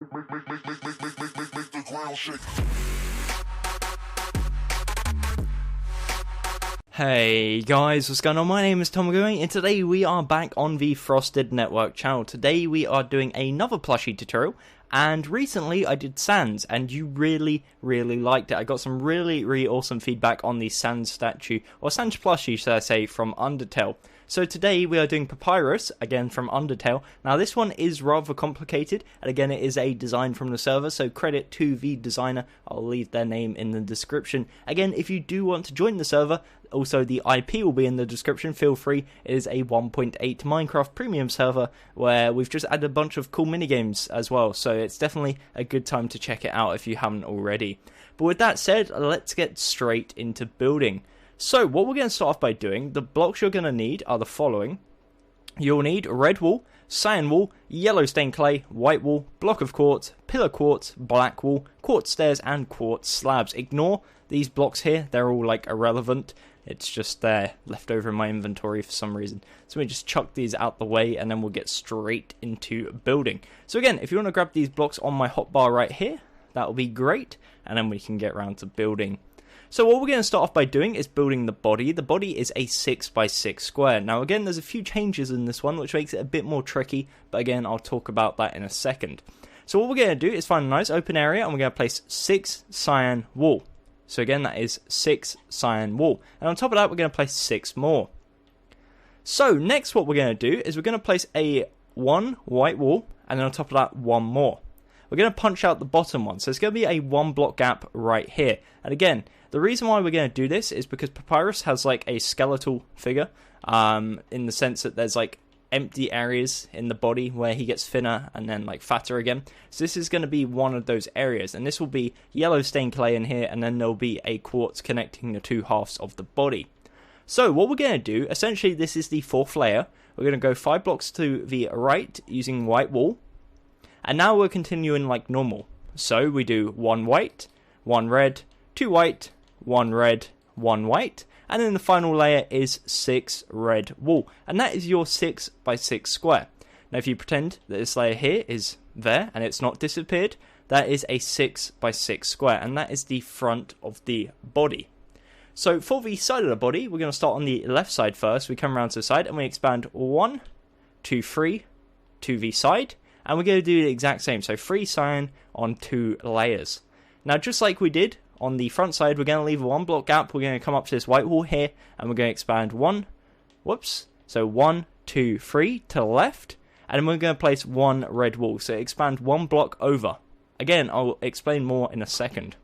Make the ground shake. Hey guys, what's going on? My name is Tom Magui, and today we are back on the Frosted Network channel. Today we are doing another plushie tutorial, and recently I did Sans, and you really liked it. I got some really awesome feedback on the Sans statue, or Sans plushie should I say, from Undertale. So today we are doing Papyrus, again from Undertale. Now this one is rather complicated, and again it is a design from the server, so credit to the designer. I'll leave their name in the description. Again, if you do want to join the server, also the IP will be in the description, feel free. It is a 1.8 Minecraft premium server where we've just added a bunch of cool minigames as well, so it's definitely a good time to check it out if you haven't already. But with that said, let's get straight into building. So what we're going to start off by doing, the blocks you're going to need are the following. You'll need red wool, cyan wool, yellow stained clay, white wool, block of quartz, pillar quartz, black wool, quartz stairs, and quartz slabs. Ignore these blocks here, they're all like irrelevant. It's just there, left over in my inventory for some reason. So we just chuck these out the way and then we'll get straight into building. So again, if you want to grab these blocks on my hotbar right here, that will be great. And then we can get around to building. So what we're going to start off by doing is building the body. The body is a 6x6 square. Now again, there's a few changes in this one, which makes it a bit more tricky. But again, I'll talk about that in a second. So what we're going to do is find a nice open area and we're going to place 6 cyan wool. So again, that is 6 cyan wool. And on top of that, we're going to place 6 more. So next what we're going to do is we're going to place a 1 white wool, and then on top of that, 1 more. We're going to punch out the bottom one. So it's going to be a 1 block gap right here. And again, the reason why we're going to do this is because Papyrus has like a skeletal figure, in the sense that there's like empty areas in the body where he gets thinner and then like fatter again. So this is going to be one of those areas, and this will be yellow stained clay in here, and then there'll be a quartz connecting the two halves of the body. So what we're going to do, essentially this is the 4th layer. We're going to go 5 blocks to the right using white wool, and now we're continuing like normal. So we do 1 white, 1 red, 2 white, 1 red, 1 white, and then the final layer is 6 red wool, and that is your 6x6 square. Now if you pretend that this layer here is there and it's not disappeared, that is a 6x6 square, and that is the front of the body. So for the side of the body, we're going to start on the left side first. We come around to the side and we expand 1, 2, 3 to the side, and we're going to do the exact same, so 3 cyan on 2 layers. Now just like we did on the front side, we're going to leave a 1 block gap. We're going to come up to this white wall here, and we're going to expand 1, so 1, 2, 3 to the left, and then we're going to place 1 red wall, so expand 1 block over. Again, I'll explain more in a second.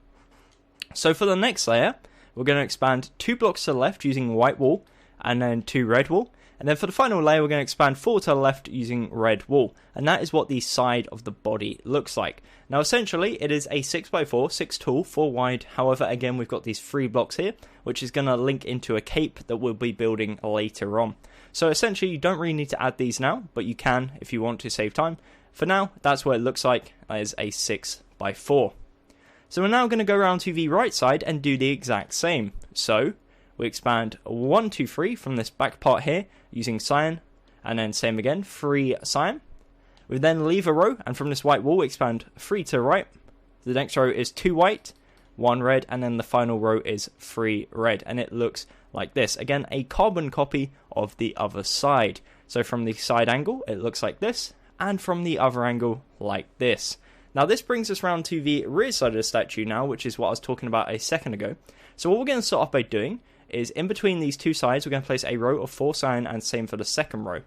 So for the next layer, we're going to expand 2 blocks to the left using white wool, and then 2 red wool. And then for the final layer, we're going to expand 4 to the left using red wool. And that is what the side of the body looks like. Now essentially, it is a 6x4, 6 tall, 4 wide. However, again, we've got these 3 blocks here, which is going to link into a cape that we'll be building later on. So essentially, you don't really need to add these now, but you can if you want to save time. For now, that's what it looks like as a 6x4. So we're now going to go around to the right side and do the exact same. So we expand 1, 2, 3 from this back part here using cyan, and then same again, 3 cyan. We then leave a row, and from this white wall we expand 3 to the right. The next row is 2 white, 1 red, and then the final row is 3 red, and it looks like this. Again, a carbon copy of the other side. So from the side angle it looks like this, and from the other angle like this. Now this brings us around to the rear side of the statue now, which is what I was talking about a second ago. So what we're going to start off by doing is in between these 2 sides, we're going to place a row of 4 cyan, and same for the second row.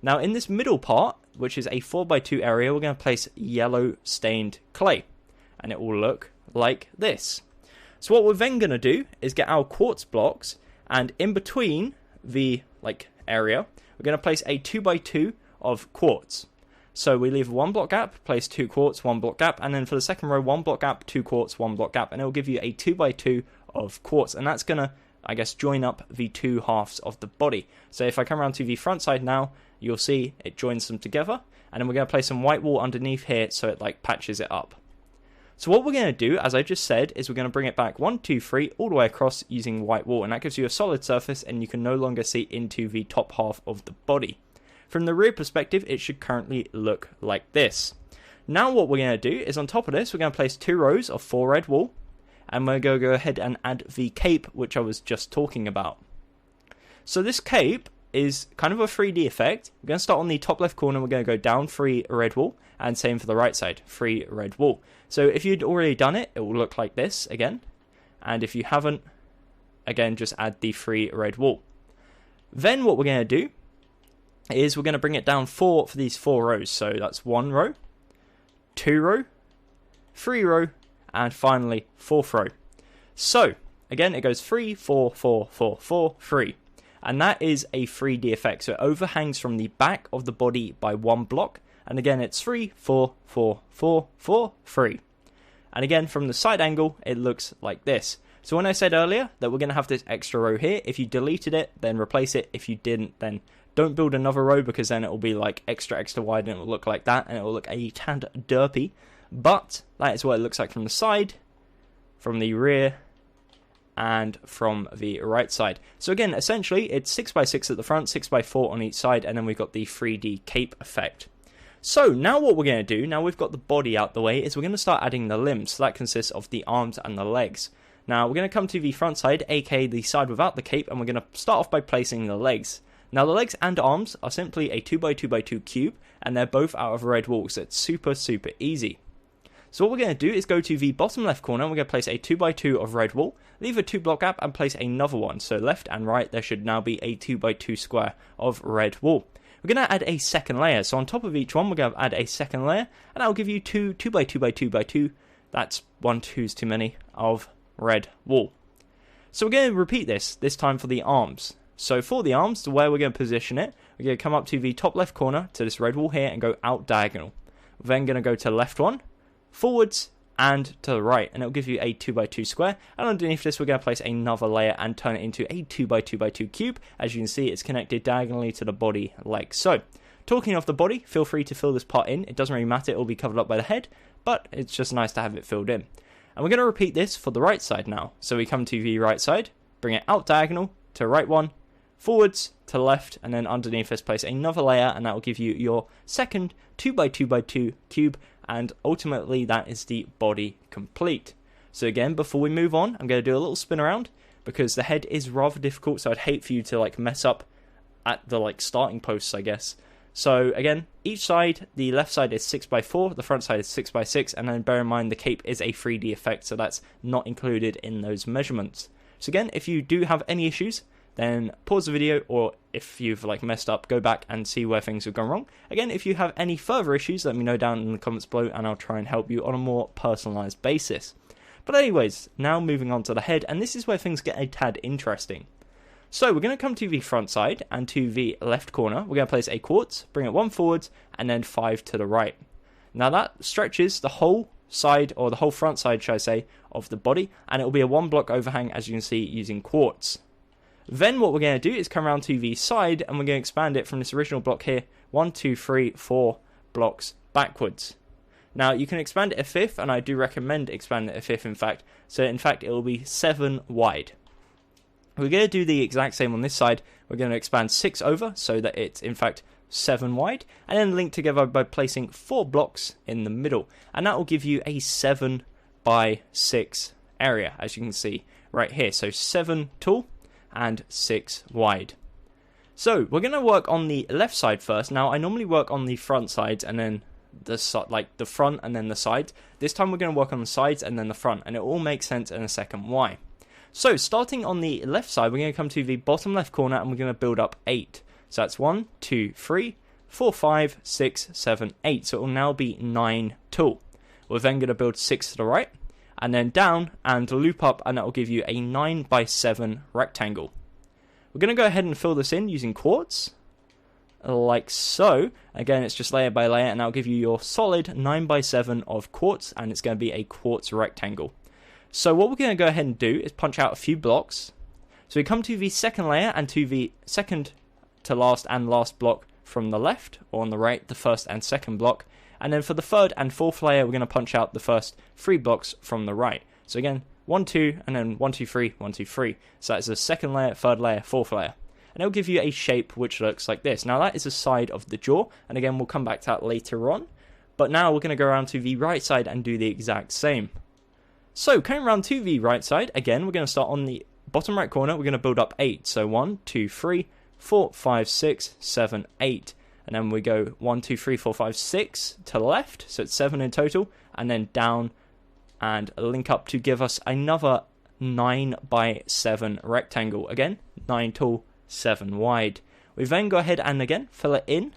Now in this middle part, which is a 4x2 area, we're going to place yellow stained clay, and it will look like this. So what we're then going to do is get our quartz blocks, and in between the area, we're going to place a 2x2 of quartz. So we leave 1 block gap, place 2 quartz, 1 block gap, and then for the second row, 1 block gap, 2 quartz, 1 block gap, and it will give you a 2x2 of quartz, and that's going to join up the 2 halves of the body. So if I come around to the front side now, you'll see it joins them together, and then we're going to place some white wool underneath here so it patches it up. So what we're going to do, as I just said, is we're going to bring it back 1, 2, 3 all the way across using white wool, and that gives you a solid surface and you can no longer see into the top half of the body. From the rear perspective, it should currently look like this. Now what we're going to do is on top of this, we're going to place 2 rows of 4 red wool, and we're going to go ahead and add the cape, which I was just talking about. So this cape is kind of a 3D effect. We're going to start on the top left corner, we're going to go down 3 red wool, and same for the right side, 3 red wool. So if you'd already done it, it will look like this again, and if you haven't, again, just add the 3 red wool. Then what we're going to do is we're going to bring it down 4 for these 4 rows. So that's 1 row, 2 row, 3 row, and finally 4th row. So again, it goes 3, 4, 4, 4, 4, 3. And that is a 3D effect. So it overhangs from the back of the body by 1 block. And again, it's 3, 4, 4, 4, 4, 3. And again, from the side angle, it looks like this. So when I said earlier that we're going to have this extra row here, if you deleted it, then replace it. If you didn't, then don't build another row, because then it will be like extra wide and it will look like that, and it will look a tad derpy. But that is what it looks like from the side, from the rear, and from the right side. So again, essentially, it's 6x6 at the front, 6x4 on each side, and then we've got the 3D cape effect. So now what we're going to do, now we've got the body out the way, is we're going to start adding the limbs. So that consists of the arms and the legs. Now we're going to come to the front side, aka the side without the cape, and we're going to start off by placing the legs. Now the legs and arms are simply a 2x2x2 cube, and they're both out of red wool, so it's super easy. So what we're going to do is go to the bottom left corner, and we're going to place a 2x2 of red wool, leave a 2 block gap, and place another one. So left and right, there should now be a 2x2 square of red wool. We're going to add a second layer, so on top of each one, we're going to add a second layer, and that will give you 2 2x2x2x2, that's 1 2's too many, of red wool. So we're going to repeat this time for the arms. So for the arms, the way we're going to position it, we're going to come up to the top left corner to this red wool here and go out diagonal. We're then going to go to the left one, forwards, and to the right, and it'll give you a 2x2 square. And underneath this, we're going to place another layer and turn it into a 2x2x2 cube. As you can see, it's connected diagonally to the body leg. So talking of the body, feel free to fill this part in. It doesn't really matter, it will be covered up by the head, but it's just nice to have it filled in. And we're going to repeat this for the right side now. So we come to the right side, bring it out diagonal to right one, forwards to left, and then underneath this place another layer, and that will give you your second 2x2x2 cube, and ultimately that is the body complete. So again, before we move on, I'm going to do a little spin around, because the head is rather difficult, so I'd hate for you to like mess up at the starting posts, I guess. So again, each side, the left side is 6x4, the front side is 6x6, and then bear in mind the cape is a 3D effect, so that's not included in those measurements. So again, if you do have any issues, then pause the video, or if you've messed up, go back and see where things have gone wrong. Again, if you have any further issues, let me know down in the comments below, and I'll try and help you on a more personalized basis. But anyways, now moving on to the head, and this is where things get a tad interesting. So we're going to come to the front side, and to the left corner, we're going to place a quartz, bring it 1 forwards, and then 5 to the right. Now that stretches the whole side, or the whole front side, should I say, of the body, and it will be a 1 block overhang, as you can see, using quartz. Then what we're going to do is come around to the side, and we're going to expand it from this original block here, 1, 2, 3, 4 blocks backwards. Now you can expand it a fifth, and I do recommend expanding it a fifth, in fact. So in fact, it will be 7 wide. We're going to do the exact same on this side. We're going to expand 6 over, so that it's in fact 7 wide, and then link together by placing 4 blocks in the middle, and that will give you a 7 by 6 area, as you can see right here. So 7 tall and 6 wide. So we're going to work on the left side first. Now I normally work on the front sides and then the front and then the sides. This time we're going to work on the sides and then the front, and it all makes sense in a second why. So starting on the left side, we're going to come to the bottom left corner, and we're going to build up 8. So that's 1, 2, 3, 4, 5, 6, 7, 8. So it will now be 9 tall. We're then going to build 6 to the right, and then down and loop up, and that will give you a 9 by 7 rectangle. We're going to go ahead and fill this in using quartz, like so. Again, it's just layer by layer, and that will give you your solid 9 by 7 of quartz, and it's going to be a quartz rectangle. So what we're going to go ahead and do is punch out a few blocks. So we come to the second layer, and to the second to last and last block from the left, or on the right, the first and second block. And then for the third and fourth layer, we're going to punch out the first 3 blocks from the right. So again, 1, 2, and then 1, 2, 3, 1, 2, 3. So that's the second layer, third layer, fourth layer. And it'll give you a shape which looks like this. Now that is the side of the jaw, and again, we'll come back to that later on. But now we're going to go around to the right side and do the exact same. So coming around to the right side, again, we're going to start on the bottom right corner. We're going to build up 8. So 1, 2, 3, 4, 5, 6, 7, 8. And then we go 1, 2, 3, 4, 5, 6 to the left. So it's 7 in total. And then down and link up to give us another 9 by 7 rectangle. Again, 9 tall, 7 wide. We then go ahead and again fill it in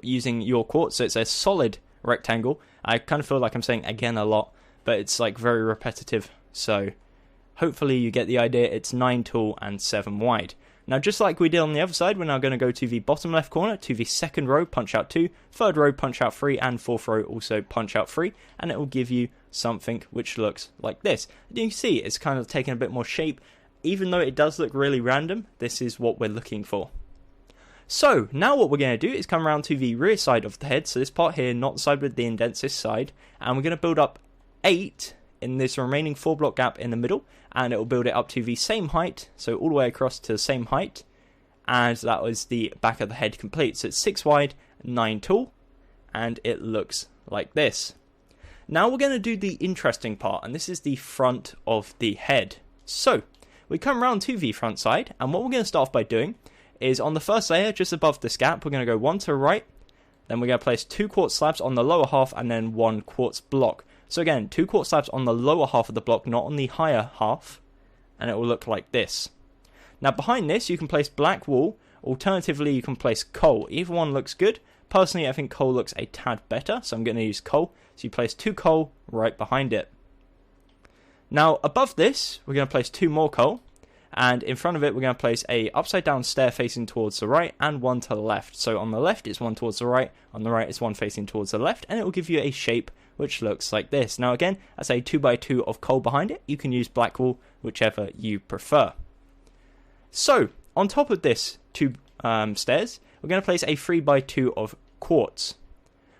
using your quartz. So it's a solid rectangle. I kind of feel like I'm saying again a lot, but it's like very repetitive. So hopefully you get the idea. It's 9 tall and 7 wide. Now, just like we did on the other side, we're now going to go to the bottom left corner, to the second row, punch out 2, third row, punch out 3, and fourth row, also punch out 3, and it will give you something which looks like this. And you can see it's kind of taking a bit more shape. Even though it does look really random, this is what we're looking for. So, now what we're going to do is come around to the rear side of the head, so this part here, not the side with the indents, this side, and we're going to build up 8 in this remaining 4 block gap in the middle, and it will build it up to the same height, so all the way across to the same height, and that was the back of the head complete. So it's 6 wide, 9 tall, and it looks like this. Now we're going to do the interesting part, and this is the front of the head. So we come around to the front side, and what we're going to start off by doing is on the first layer, just above this gap, we're going to go 1 to the right, then we're going to place 2 quartz slabs on the lower half, and then 1 quartz block. So again, 2 quartz slabs on the lower half of the block, not on the higher half, and it will look like this. Now behind this, you can place black wool, alternatively you can place coal. Either one looks good. Personally, I think coal looks a tad better, so I'm going to use coal. So you place 2 coal right behind it. Now above this, we're going to place 2 more coal, and in front of it, we're going to place a upside down stair facing towards the right, and 1 to the left. So on the left, it's 1 towards the right, on the right, it's 1 facing towards the left, and it will give you a shape which looks like this. Now again, that's a 2x2 of coal behind it. You can use black wool, whichever you prefer. So, on top of this 2 stairs, we're going to place a 3x2 of quartz.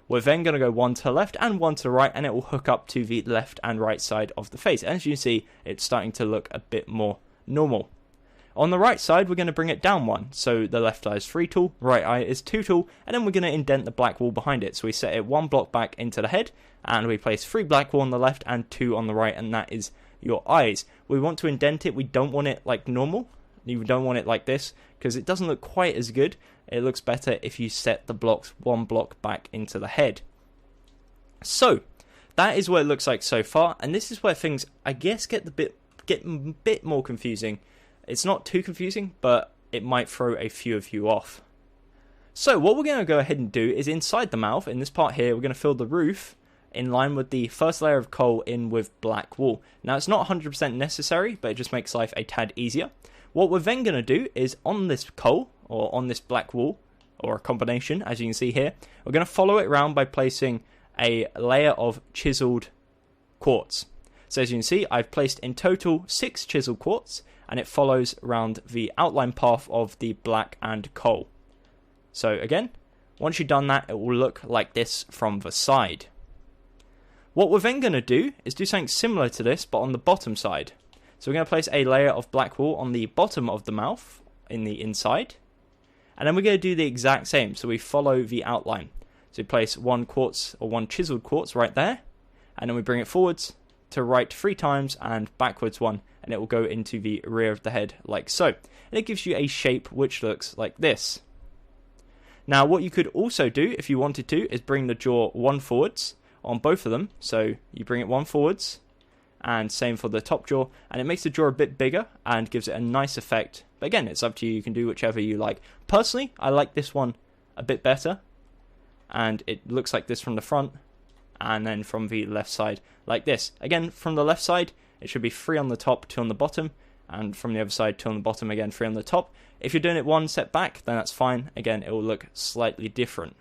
We're then going to go 1 to the left and 1 to the right, and it will hook up to the left and right side of the face. As you can see, it's starting to look a bit more normal. On the right side, we're going to bring it down 1. So the left eye is 3 tall, right eye is 2 tall, and then we're going to indent the black wool behind it. So we set it 1 block back into the head, and we place 3 black wool on the left and 2 on the right, and that is your eyes. We want to indent it. We don't want it like normal. You don't want it like this, because it doesn't look quite as good. It looks better if you set the blocks 1 block back into the head. So that is what it looks like so far, and this is where things, I guess, get a bit more confusing. It's not too confusing, but it might throw a few of you off. So what we're going to go ahead and do is inside the mouth, in this part here, we're going to fill the roof in line with the first layer of coal in with black wool. Now it's not 100% necessary, but it just makes life a tad easier. What we're then going to do is on this coal, or on this black wool, or a combination, as you can see here, we're going to follow it around by placing a layer of chiseled quartz. So as you can see, I've placed in total 6 chiseled quartz, and it follows around the outline path of the black and coal. So again, once you've done that, it will look like this from the side. What we're then going to do is do something similar to this, but on the bottom side. So we're going to place a layer of black wool on the bottom of the mouth, in the inside, and then we're going to do the exact same. So we follow the outline. So we place 1 quartz, or 1 chiseled quartz right there, and then we bring it forwards to right 3 times and backwards 1, and it will go into the rear of the head like so. And it gives you a shape which looks like this. Now what you could also do if you wanted to is bring the jaw 1 forwards on both of them. So you bring it 1 forwards, and same for the top jaw, and it makes the jaw a bit bigger and gives it a nice effect. But again, it's up to you. You can do whichever you like. Personally, I like this one a bit better, and it looks like this from the front, and then from the left side like this. Again, from the left side, it should be 3 on the top, 2 on the bottom, and from the other side, 2 on the bottom, again 3 on the top. If you're doing it 1 step back, then that's fine. Again, it will look slightly different.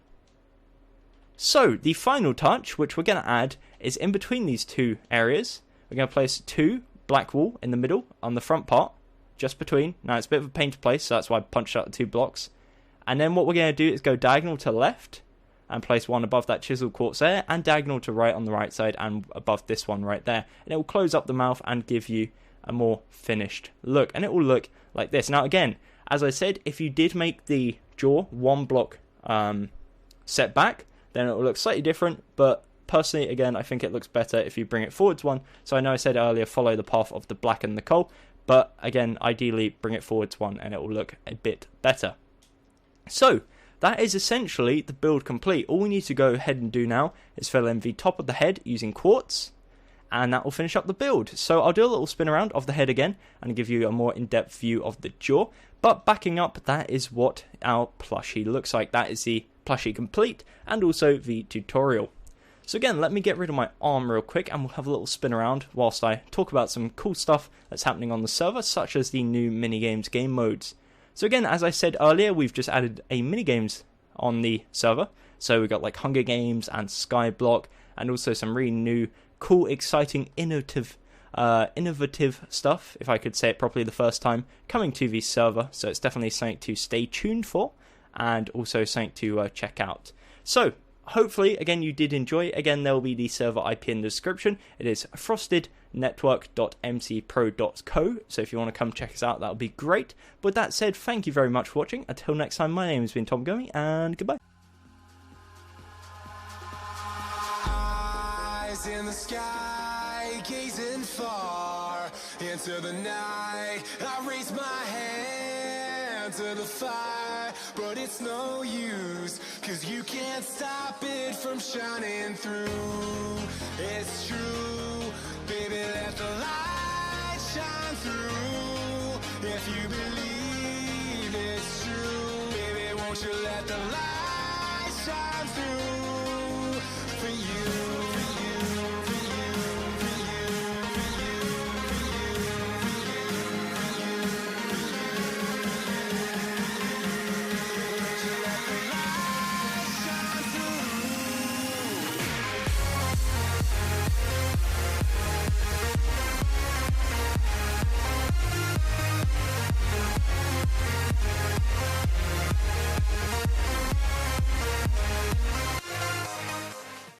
So the final touch, which we're going to add, is in between these 2 areas. We're going to place 2 black wool in the middle on the front part, just between. Now it's a bit of a pain to place, so that's why I punched out the 2 blocks. And then what we're going to do is go diagonal to the left and place 1 above that chiseled quartz there, and diagonal to right on the right side and above this one right there. And it will close up the mouth and give you a more finished look, and it will look like this. Now again, as I said, if you did make the jaw 1 block set back, then it will look slightly different, but personally, again, I think it looks better if you bring it forwards one. So I know I said earlier, follow the path of the black and the coal, but again, ideally bring it forwards one and it will look a bit better. So that is essentially the build complete. All we need to go ahead and do now is fill in the top of the head using quartz, and that will finish up the build. So I'll do a little spin around of the head again and give you a more in-depth view of the jaw. But backing up, that is what our plushie looks like. That is the plushie complete and also the tutorial. So again, let me get rid of my arm real quick and we'll have a little spin around whilst I talk about some cool stuff that's happening on the server, such as the new minigames game modes. So again, as I said earlier, we've just added a minigames on the server. So we've got like Hunger Games and Skyblock, and also some really new, cool, exciting, innovative stuff, if I could say it properly the first time, coming to the server. So it's definitely something to stay tuned for, and also something to check out. So hopefully, again, you did enjoy. Again, there will be the server IP in the description. It is frostednetwork.mcpro.co. So if you want to come check us out, that would be great. But with that said, thank you very much for watching. Until next time, my name has been Tom Gummy, and goodbye. Eyes in the sky, gazing far into the night. I raise my hand to the fire, but it's no use, 'cause you can't stop it from shining through. It's true, baby, let the light shine through. If you believe it's true, baby, won't you let the light shine through?